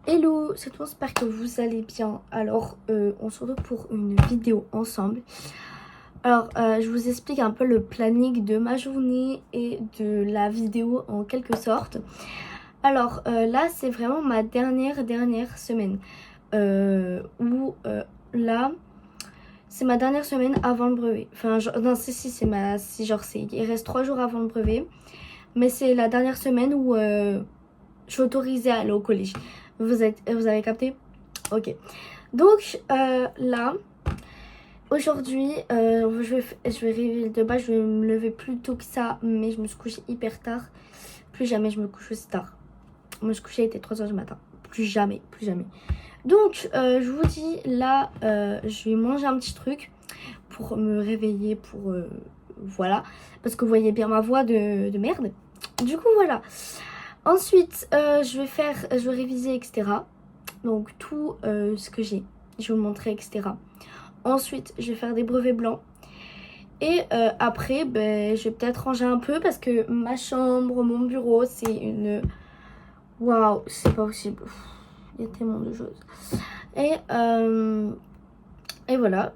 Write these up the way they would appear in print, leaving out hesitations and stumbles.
Hello, c'est toi, j'espère que vous allez bien. Alors, on se retrouve pour une vidéo ensemble. Alors, je vous explique un peu le planning de ma journée et de la vidéo en quelque sorte. Alors, là, c'est vraiment ma dernière semaine. Là, c'est ma dernière semaine avant le brevet. Enfin, non, il reste 3 jours avant le brevet. Mais c'est la dernière semaine où je suis autorisée à aller au collège. Vous avez capté? Ok. Donc là, aujourd'hui, je vais réveiller de base. Je vais me lever plus tôt que ça, mais je me suis couchée hyper tard. Plus jamais je me couche aussi tard. Moi, je couchais, il était 3h du matin. Plus jamais, plus jamais. Donc, je vous dis, là, je vais manger un petit truc pour me réveiller, voilà. Parce que vous voyez bien ma voix de merde. Du coup, voilà. Ensuite, je vais réviser, etc. Donc, tout ce que j'ai, je vais vous montrer, etc. Ensuite, je vais faire des brevets blancs. Et après, je vais peut-être ranger un peu parce que ma chambre, mon bureau, c'est une... Waouh, c'est pas possible. Il y a tellement de choses. Et voilà.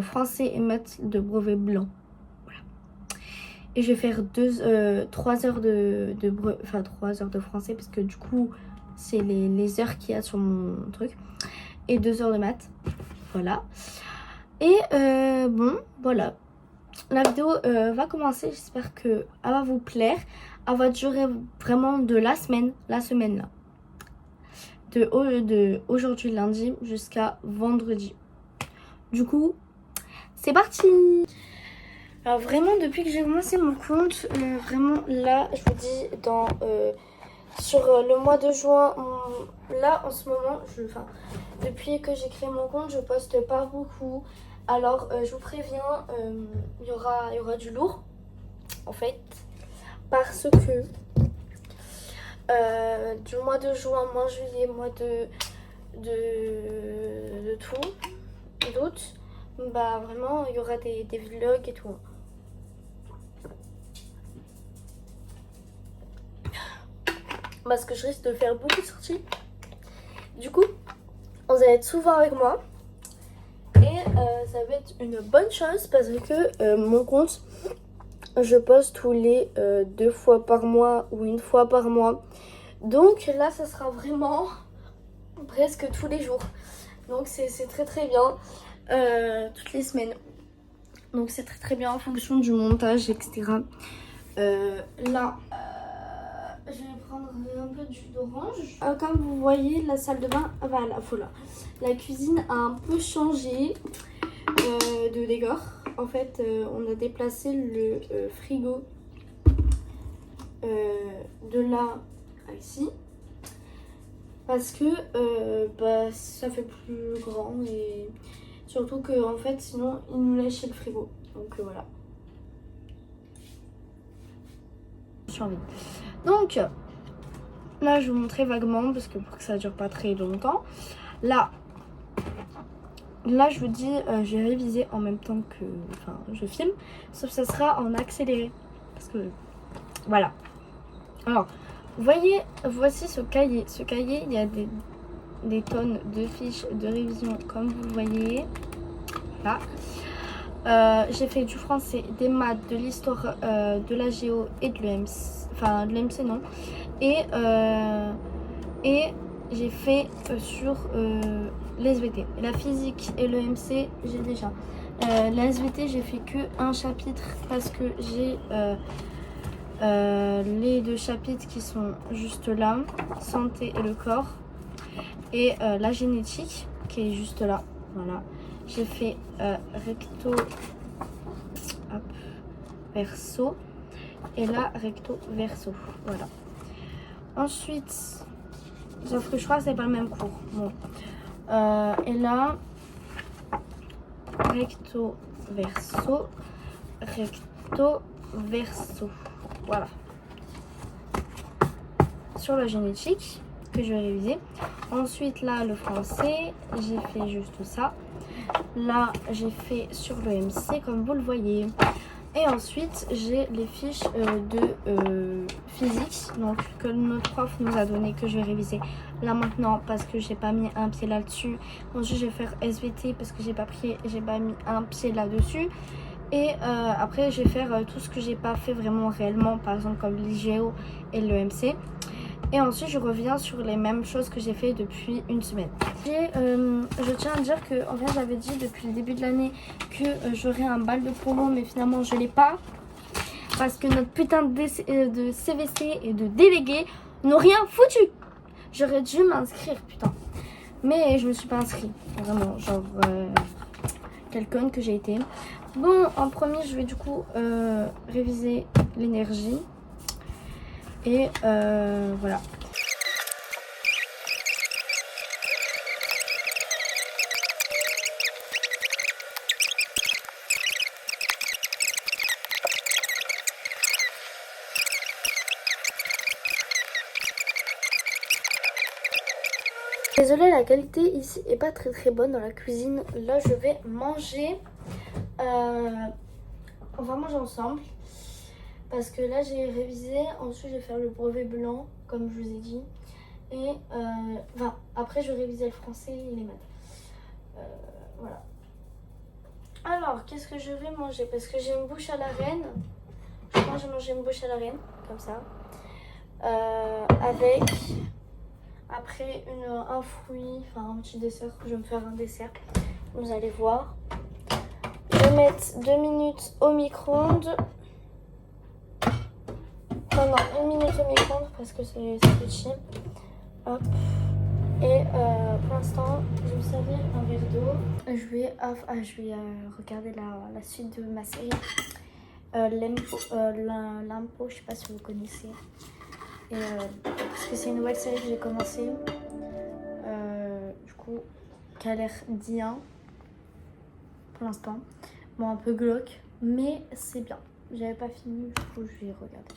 Français et maths de brevet blanc. Voilà. Et je vais faire 3 heures de 3 heures de français parce que du coup, c'est les heures qu'il y a sur mon truc. Et 2 heures de maths. Voilà. Et bon, voilà. La vidéo va commencer. J'espère qu'elle va vous plaire. Elle va durer vraiment de la semaine là. De aujourd'hui lundi jusqu'à vendredi. Du coup, c'est parti! Alors vraiment, depuis que j'ai commencé mon compte, vraiment là, je vous dis, sur le mois de juin, là en ce moment, depuis que j'ai créé mon compte, je poste pas beaucoup. Alors je vous préviens, il y aura du lourd en fait, parce que du mois de juin, mois de juillet, mois de tout, d'août, bah vraiment il y aura des vlogs et tout. Parce que je risque de faire beaucoup de sorties. Du coup, vous allez être souvent avec moi. Et ça va être une bonne chose parce que mon compte, je poste tous les 2 fois par mois ou 1 fois par mois. Donc là, ça sera vraiment presque tous les jours. Donc c'est très très bien. Toutes les semaines. Donc c'est très très bien en fonction du montage, etc. Là, je vais prendre un peu de jus d'orange. Comme vous voyez, la salle de bain, voilà, voilà. La cuisine a un peu changé de décor. En fait, on a déplacé le frigo de là à ici. Parce que ça fait plus grand et surtout que en fait, sinon, il nous lâchait le frigo. Donc voilà. Donc, là, je vais vous montrer vaguement parce que pour que ça dure pas très longtemps. Là, je vous dis, j'ai révisé en même temps que, je filme, sauf que ça sera en accéléré parce que, voilà. Alors, vous voyez, voici ce cahier. Ce cahier, il y a des tonnes de fiches de révision, comme vous voyez. Là, j'ai fait du français, des maths, de l'histoire, de la géo et de l'EMC. Enfin, de l'EMC non. Et j'ai fait sur l'SVT. La physique et le MC, j'ai déjà. La SVT, j'ai fait que un chapitre parce que j'ai les 2 chapitres qui sont juste là, santé et le corps, et la génétique qui est juste là. Voilà. J'ai fait recto, hop, verso, et là recto verso. Voilà. Ensuite, sauf que je crois que c'est pas le même cours. Bon. Et là, recto verso, recto verso. Voilà. Sur la génétique que je vais réviser. Ensuite, là, le français, j'ai fait juste ça. Là, j'ai fait sur le MC, comme vous le voyez. Et ensuite, j'ai les fiches de physique, donc que notre prof nous a donné, que je vais réviser là maintenant parce que j'ai pas mis un pied là-dessus. Ensuite, je vais faire SVT parce que j'ai pas mis un pied là-dessus. Et après, je vais faire tout ce que j'ai pas fait vraiment réellement, par exemple comme l'IGO et le MC. Et ensuite, je reviens sur les mêmes choses que j'ai fait depuis une semaine. Je tiens à dire que en fait, j'avais dit depuis le début de l'année que j'aurais un bal de promo, mais finalement, je l'ai pas. Parce que notre putain de CVC et de délégué n'ont rien foutu. J'aurais dû m'inscrire, putain. Mais je me suis pas inscrite. Vraiment, genre, quelle conne que j'ai été. Bon, en premier, je vais du coup réviser l'énergie. Et voilà. Désolée, la qualité ici est pas très bonne dans la cuisine. Là, je vais manger. On va manger ensemble. Parce que là, j'ai révisé. Ensuite, je vais faire le brevet blanc, comme je vous ai dit. Et enfin, après, je vais réviser le français et les maths. Voilà. Alors, qu'est-ce que je vais manger? Parce que j'ai une bouche à la reine. Je pense que je vais manger une bouche à la reine, comme ça. Avec... Après, un fruit, enfin un petit dessert. Je vais me faire un dessert. Vous allez voir. Je vais mettre 2 minutes au micro-ondes. Enfin non, 1 minute au micro-ondes parce que c'est petit. Hop. Et pour l'instant, je vais me servir un verre d'eau. Je vais regarder la suite de ma série. L'Impo, je sais pas si vous connaissez. Et, parce que c'est une nouvelle série que j'ai commencé. Du coup, qui a l'air bien pour l'instant. Bon, un peu glauque, mais c'est bien. J'avais pas fini, du coup, je vais regarder.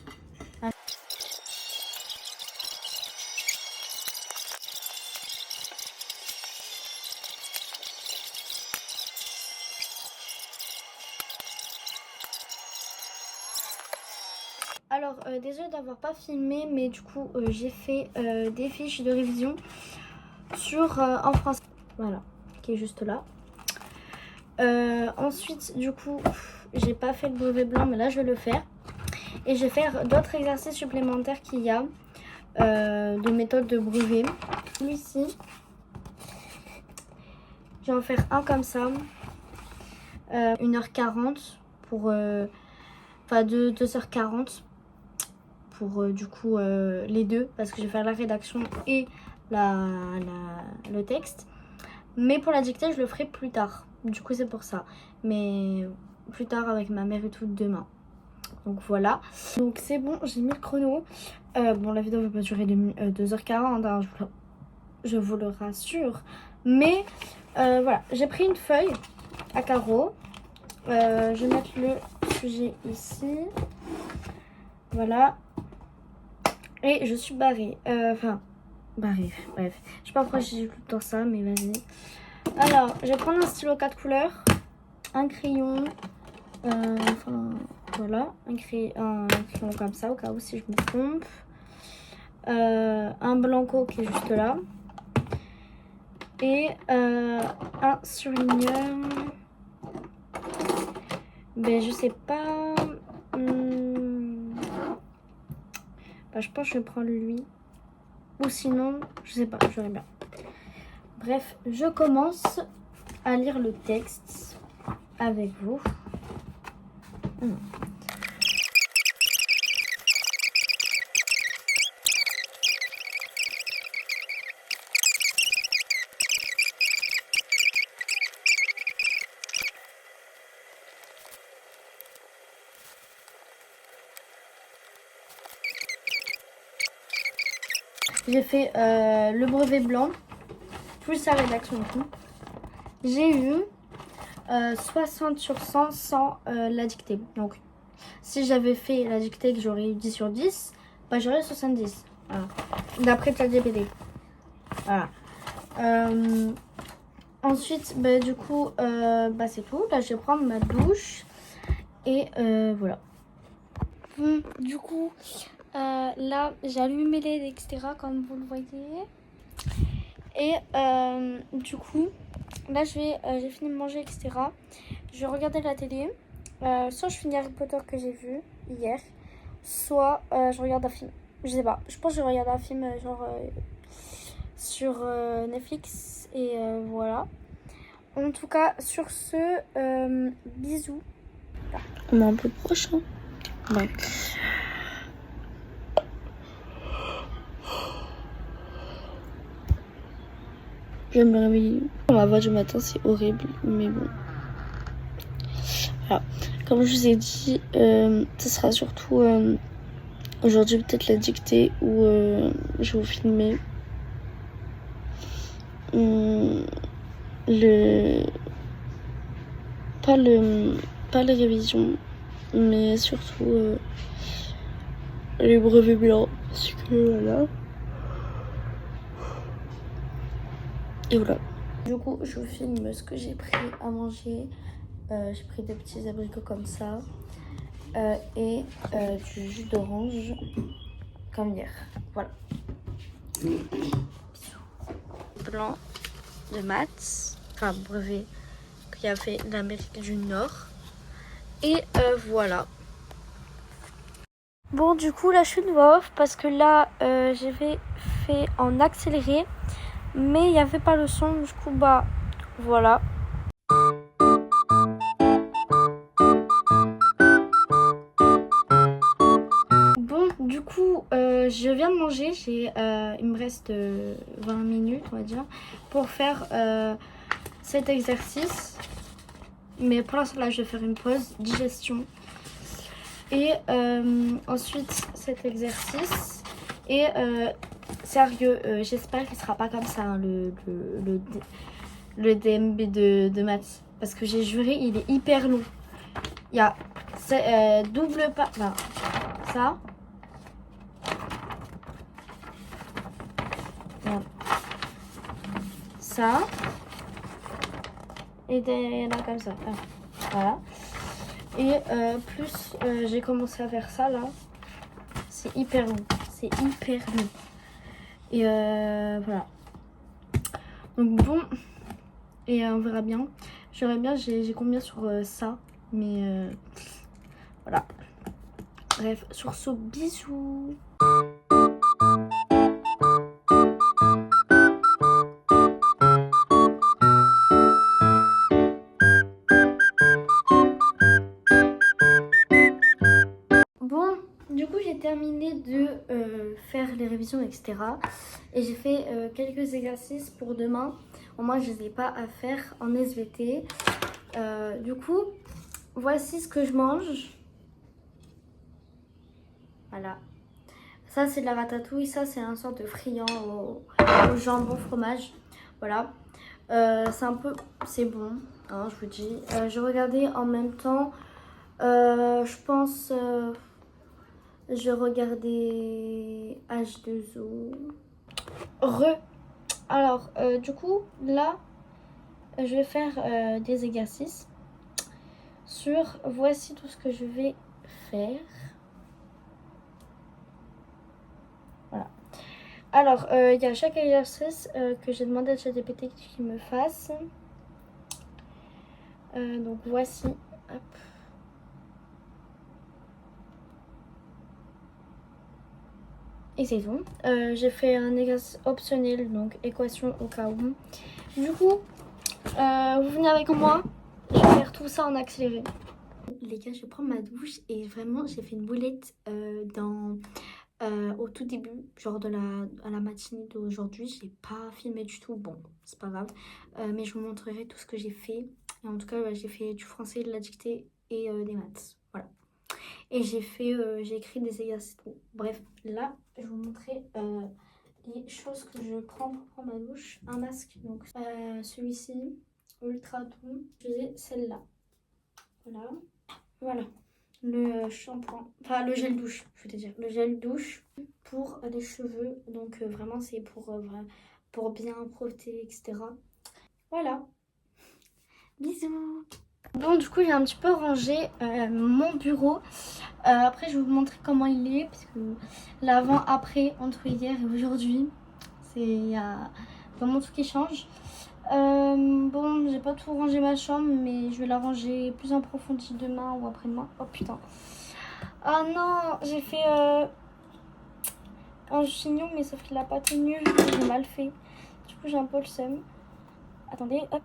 Alors, désolée d'avoir pas filmé, mais du coup, j'ai fait des fiches de révision sur en français. Voilà, qui est juste là. Ensuite, du coup, j'ai pas fait le brevet blanc, mais là, je vais le faire. Et je vais faire d'autres exercices supplémentaires qu'il y a de méthode de brevet. Celui-ci, je vais en faire un comme ça. 1h40 pour... Enfin, 2h40 pour du coup les deux. Parce que je vais faire la rédaction et le texte. Mais pour la dictée, je le ferai plus tard. Du coup, c'est pour ça. Mais plus tard avec ma mère et tout demain. Donc voilà. Donc c'est bon, j'ai mis le chrono. Bon, la vidéo ne va pas durer 2h40, hein, je vous le rassure. Mais voilà, j'ai pris une feuille à carreaux. Je vais mettre le sujet ici. Voilà. Et je suis barrée. Enfin, barrée, bref. Je sais pas pourquoi j'ai tout le temps ça, mais vas-y. Alors, je vais prendre un stylo 4 couleurs, un crayon, enfin voilà, un crayon comme ça au cas où si je me trompe, un blanco qui est juste là, et un surligneur, ben je sais pas, bah, je pense que je vais prendre lui, ou sinon, je sais pas, je verrai bien. Bref, je commence à lire le texte avec vous. J'ai fait le brevet blanc, plus la rédaction et tout. J'ai eu 60 sur 100 sans la dictée. Donc, si j'avais fait la dictée que j'aurais eu 10 sur 10, bah, j'aurais 70. Voilà. D'après ChatGPT. Voilà. Ensuite, bah, du coup, bah, c'est tout. Là, je vais prendre ma douche. Et voilà. Bon, du coup, là, j'ai allumé les LED, etc. comme vous le voyez. Et du coup, là, j'ai fini de manger, etc. Je vais regarder la télé. Soit je finis Harry Potter que j'ai vu hier, soit je regarde un film. Je sais pas. Je pense que je regarde un film sur Netflix. Et voilà. En tout cas, sur ce, bisous. On est un peu proche, hein. Ouais. Je me réveille. Ma voix du matin, c'est horrible, mais bon. Voilà. Comme je vous ai dit, ce sera surtout aujourd'hui peut-être la dictée où je vais vous filmer pas les révisions, mais surtout les brevets blancs. Parce que voilà. Et voilà. Du coup, je vous filme ce que j'ai pris à manger. J'ai pris des petits abricots comme ça. Et du jus d'orange comme hier. Voilà. Blanc de maths, enfin brevet qu'il y avait l'Amérique du Nord. Et voilà. Bon, du coup, là, je suis une voix off parce que là, j'avais fait en accéléré, mais il n'y avait pas le son. Du coup, bah, voilà. Bon, du coup, je viens de manger. Il me reste 20 minutes, on va dire, pour faire cet exercice. Mais pour l'instant, là, je vais faire une pause, digestion. Et ensuite, cet exercice. Et sérieux, j'espère qu'il ne sera pas comme ça, hein, le DMB de maths. Parce que j'ai juré, il est hyper long. Il y a double pas. Enfin, ça. Merde. Ça. Et il y en a comme ça. Ah, voilà. Et plus j'ai commencé à faire ça là. C'est hyper long. C'est hyper long. Et voilà. Donc bon. Et on verra bien. J'aurais bien, j'ai combien sur ça. Mais voilà. Bref, sur ce, bisous. Bon, du coup j'ai terminé de faire les révisions, etc. Et j'ai fait quelques exercices pour demain. Au moins je ne les ai pas à faire en SVT. Du coup, voici ce que je mange. Voilà. Ça c'est de la ratatouille, ça c'est un sorte de friand au jambon fromage. Voilà. C'est un peu... C'est bon, hein, je vous dis. Je regardais en même temps. Je pense... je regardais H2O. Alors, du coup, là, je vais faire des exercices sur... Voici tout ce que je vais faire. Voilà. Alors, il y a chaque exercice que j'ai demandé à ChatGPT qu'il me fasse. Donc, voici. Hop. Et c'est tout. J'ai fait un exercice optionnel, donc équation au cas où. Du coup, vous venez avec moi. Je vais faire tout ça en accéléré. Les gars, je vais prendre ma douche et vraiment, j'ai fait une boulette au tout début, genre à la matinée d'aujourd'hui. Je n'ai pas filmé du tout. Bon, c'est pas grave. Mais je vous montrerai tout ce que j'ai fait. Et en tout cas, j'ai fait du français, de la dictée et des maths. Voilà. Et j'ai écrit des exercices. Bref, là, je vais vous montrer les choses que je prends pour prendre ma douche. Un masque, donc celui-ci, ultra doux. J'ai celle-là. Voilà. Voilà. Le shampoing, enfin le gel douche, je veux dire. Le gel douche pour les cheveux. Donc vraiment, c'est pour bien protéger, etc. Voilà. Bisous. Bon, du coup, j'ai un petit peu rangé mon bureau. Après, je vais vous montrer comment il est, parce que l'avant-après, entre hier et aujourd'hui, il y a vraiment tout qui change. Bon, j'ai pas tout rangé ma chambre, mais je vais la ranger plus en profondeur demain ou après-demain. Oh putain. Ah non, j'ai fait un chignon, mais sauf qu'il a pas tenu, j'ai mal fait. Du coup, j'ai un peu le seum. Attendez, hop.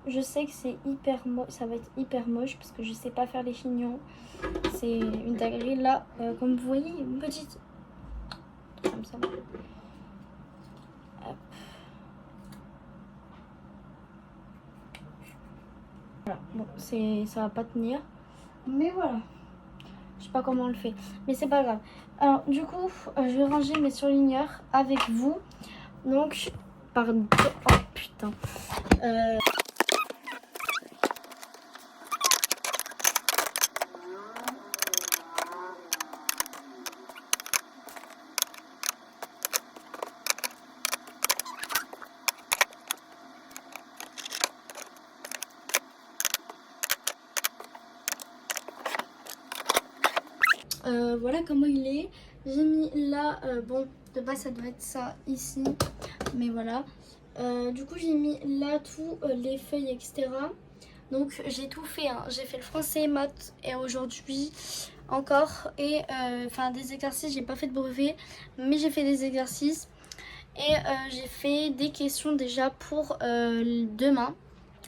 Je sais que c'est hyper moche, ça va être hyper moche parce que je sais pas faire les chignons. C'est une dinguerie là, comme vous voyez, une petite comme ça. Hop. Voilà, bon, ça va pas tenir, mais voilà. Je sais pas comment on le fait, mais c'est pas grave. Alors du coup, je vais ranger mes surligneurs avec vous. Donc, pardon. Oh putain. Voilà comment il est. J'ai mis là, bon, de base ça doit être ça ici, mais voilà. Du coup j'ai mis là tout les feuilles, etc. Donc j'ai tout fait, hein. J'ai fait le français, maths et aujourd'hui encore. Et enfin des exercices, j'ai pas fait de brevet, mais j'ai fait des exercices. Et j'ai fait des questions déjà pour demain.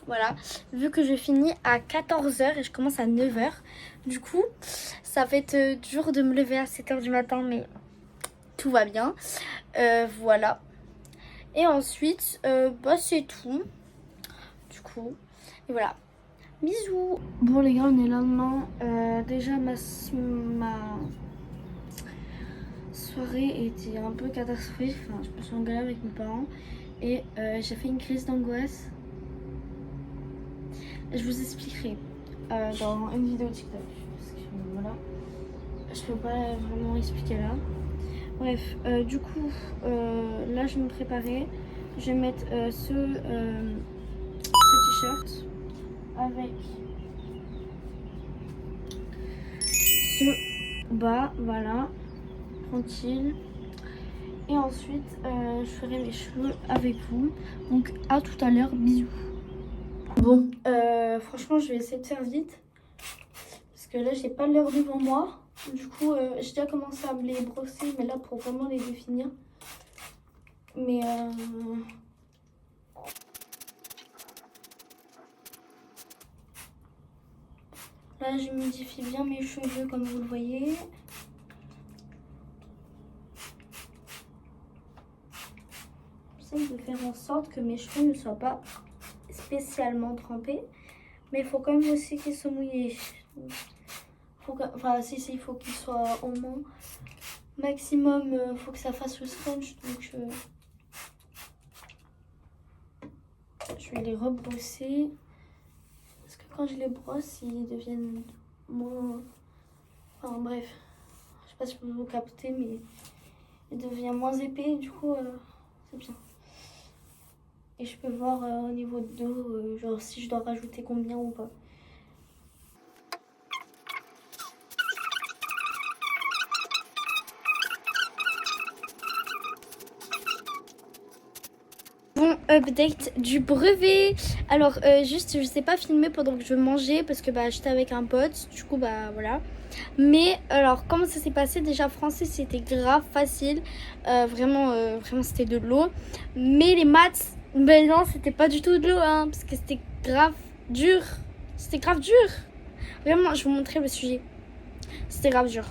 Voilà, vu que je finis à 14h et je commence à 9h. Du coup, ça va être dur de me lever à 7h du matin, mais tout va bien. Voilà. Et ensuite, bah c'est tout. Du coup, et voilà. Bisous. Bon les gars, on est là maintenant. Déjà ma soirée était un peu catastrophique. Enfin, je me suis engueulée avec mes parents. Et j'ai fait une crise d'angoisse. Je vous expliquerai dans une vidéo TikTok. Parce que voilà, je peux pas vraiment expliquer là. Bref, du coup, là je vais me préparer. Je vais mettre ce t-shirt avec ce bas, voilà, tranquille. Et ensuite, je ferai mes cheveux avec vous. Donc à tout à l'heure, bisous. Bon, franchement, je vais essayer de faire vite. Parce que là, j'ai pas l'heure devant moi. Du coup, j'ai déjà commencé à me les brosser, mais là, pour vraiment les définir. Mais là, je modifie bien mes cheveux, comme vous le voyez. J'essaie de faire en sorte que mes cheveux ne soient pas spécialement trempés. Mais il faut quand même aussi qu'ils soient mouillés. Enfin, si, il faut qu'ils soient au moins maximum. Il faut que ça fasse le scrunch. Donc, je vais les rebrosser. Parce que quand je les brosse, ils deviennent moins... Enfin, bref. Je sais pas si vous captez, mais il devient moins épais. Du coup, c'est bien. Et je peux voir au niveau de dos, genre si je dois rajouter combien ou pas. Bon, update du brevet. Alors, juste, je sais pas filmer pendant que je mangeais parce que bah, j'étais avec un pote. Du coup, bah voilà. Mais alors, comment ça s'est passé? Déjà, français, c'était grave facile. Vraiment, c'était de l'eau. Mais les maths, ben non, c'était pas du tout de l'eau, hein, parce que c'était grave dur. C'était grave dur. Vraiment, je vais vous montrer le sujet. C'était grave dur.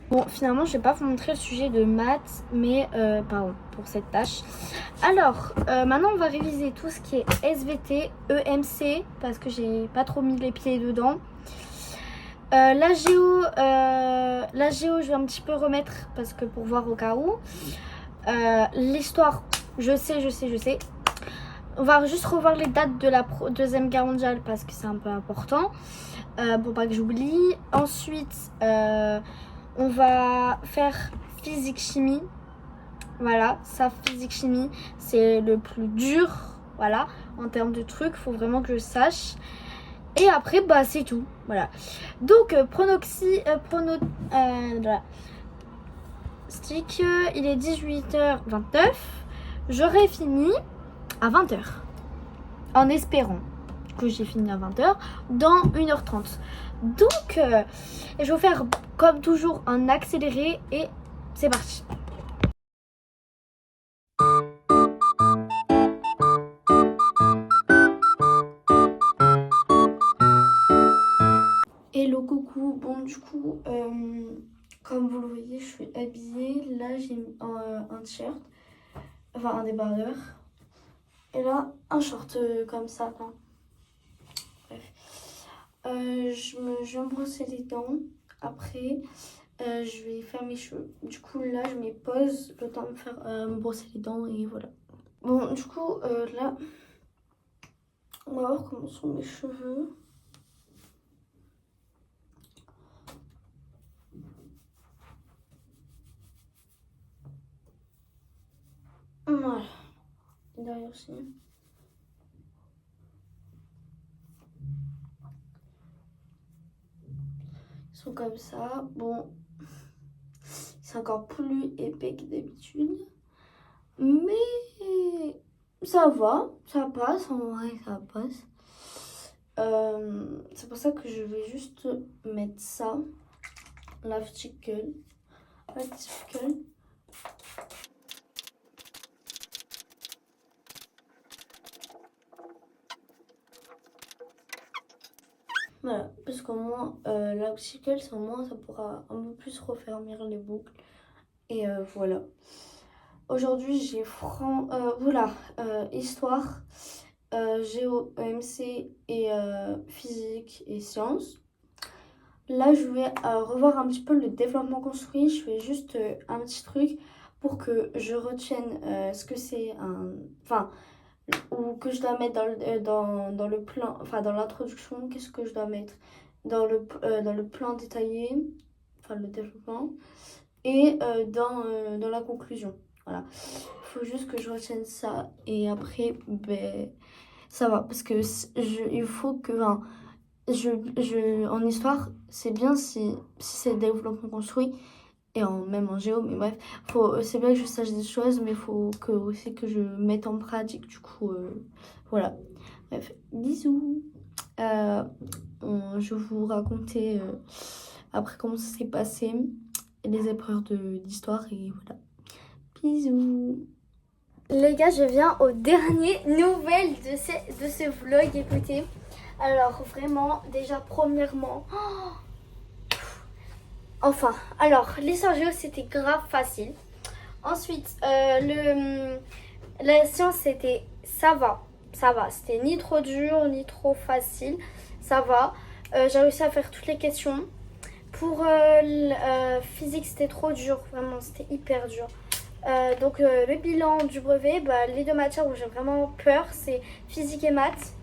Bon, finalement, je vais pas vous montrer le sujet de maths, mais pardon pour cette tâche. Alors, maintenant, on va réviser tout ce qui est SVT, EMC, parce que j'ai pas trop mis les pieds dedans. La géo, je vais un petit peu remettre parce que pour voir au cas où. L'histoire, je sais. On va juste revoir les dates de la Deuxième Guerre mondiale parce que c'est un peu important. Pour pas que j'oublie. Ensuite, on va faire physique-chimie. Voilà, ça, physique-chimie, c'est le plus dur. Voilà, en termes de trucs, faut vraiment que je sache. Et après, bah c'est tout. Voilà. Donc, voilà. Stick, il est 18h29. J'aurai fini à 20h. En espérant que j'ai fini à 20h dans 1h30. Donc, je vais vous faire comme toujours un accéléré et c'est parti. Hello, coucou. Bon, du coup, comme vous le voyez, je suis habillée. Là, j'ai un t-shirt, enfin un débardeur. Et là, un short comme ça. Enfin, bref. Je vais me brosser les dents. Après, je vais faire mes cheveux. Du coup, là, je mets pause le temps de me brosser les dents et voilà. Bon, du coup, là, on va voir comment sont mes cheveux. Voilà. Et derrière aussi. Ils sont comme ça. Bon, c'est encore plus épais que d'habitude. Mais ça va, ça passe, en vrai ça passe. C'est pour ça que je vais juste mettre ça, l'article. Voilà, parce qu'au moins l'article, c'est au moins ça pourra un peu plus refermer les boucles. Et voilà. Aujourd'hui j'ai histoire, géo, EMC et physique et sciences. Là, je vais revoir un petit peu le développement construit. Je fais juste un petit truc pour que je retienne ce que c'est un... Enfin, ou que je dois mettre dans le plan... Enfin, dans l'introduction, qu'est-ce que je dois mettre dans le plan détaillé, enfin le développement, et dans la conclusion. Voilà. Il faut juste que je retienne ça. Et après, ben, ça va. Parce que il faut que... Enfin, en histoire, c'est bien si c'est le développement construit et même en géo, mais bref, c'est bien que je sache des choses, mais il faut aussi que je mette en pratique, du coup, voilà. Bref, bisous. Je vais vous raconter après comment ça s'est passé, les épreuves d'histoire et voilà. Bisous. Les gars, je viens aux dernières nouvelles de ce vlog, écoutez. Alors vraiment, déjà premièrement, enfin, alors l'histoire géo c'était grave facile. Ensuite, la science c'était ça va, c'était ni trop dur ni trop facile, ça va. J'ai réussi à faire toutes les questions. Pour physique c'était trop dur, vraiment c'était hyper dur. Donc le bilan du brevet, bah, les deux matières où j'ai vraiment peur c'est physique et maths.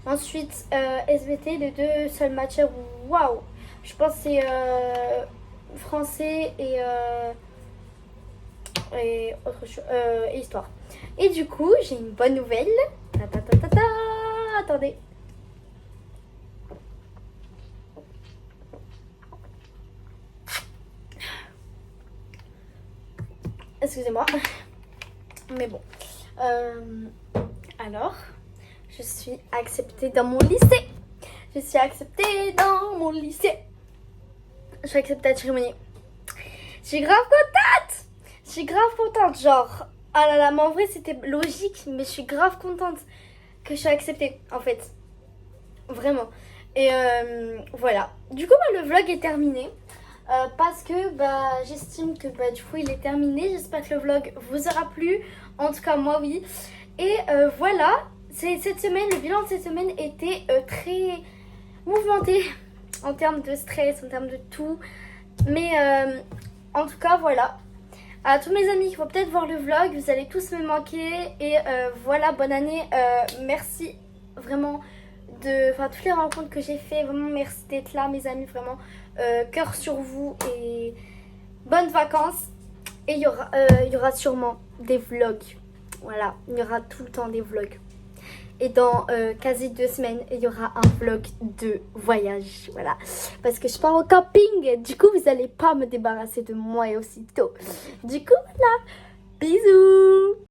Ensuite, SVT, les deux seules matières où, waouh, je pense que c'est français et autre chose, et histoire. Et du coup, j'ai une bonne nouvelle. Ta, ta, ta, ta, ta. Attendez. Excusez-moi. Mais bon. Alors, je suis acceptée dans mon lycée. Je suis acceptée dans mon lycée. Je suis acceptée à la cérémonie. Je suis grave contente. Je suis grave contente. Genre, ah là là, mais en vrai, c'était logique. Mais je suis grave contente que je sois acceptée, en fait. Vraiment. Et voilà. Du coup, bah, le vlog est terminé. Parce que bah, j'estime que bah, du coup, il est terminé. J'espère que le vlog vous aura plu. En tout cas, moi, oui. Et voilà. Cette semaine, le bilan de cette semaine était très mouvementé en termes de stress, en termes de tout. Mais en tout cas, voilà. À tous mes amis qui vont peut-être voir le vlog, vous allez tous me manquer. Et voilà, bonne année. Merci vraiment de toutes les rencontres que j'ai fait. Vraiment, merci d'être là, mes amis. Vraiment, cœur sur vous. Et bonnes vacances. Et il y aura sûrement des vlogs. Voilà, il y aura tout le temps des vlogs. Et dans quasi 2 semaines, il y aura un vlog de voyage. Voilà. Parce que je pars au camping. Du coup, vous n'allez pas me débarrasser de moi et aussitôt. Du coup, voilà. Bisous.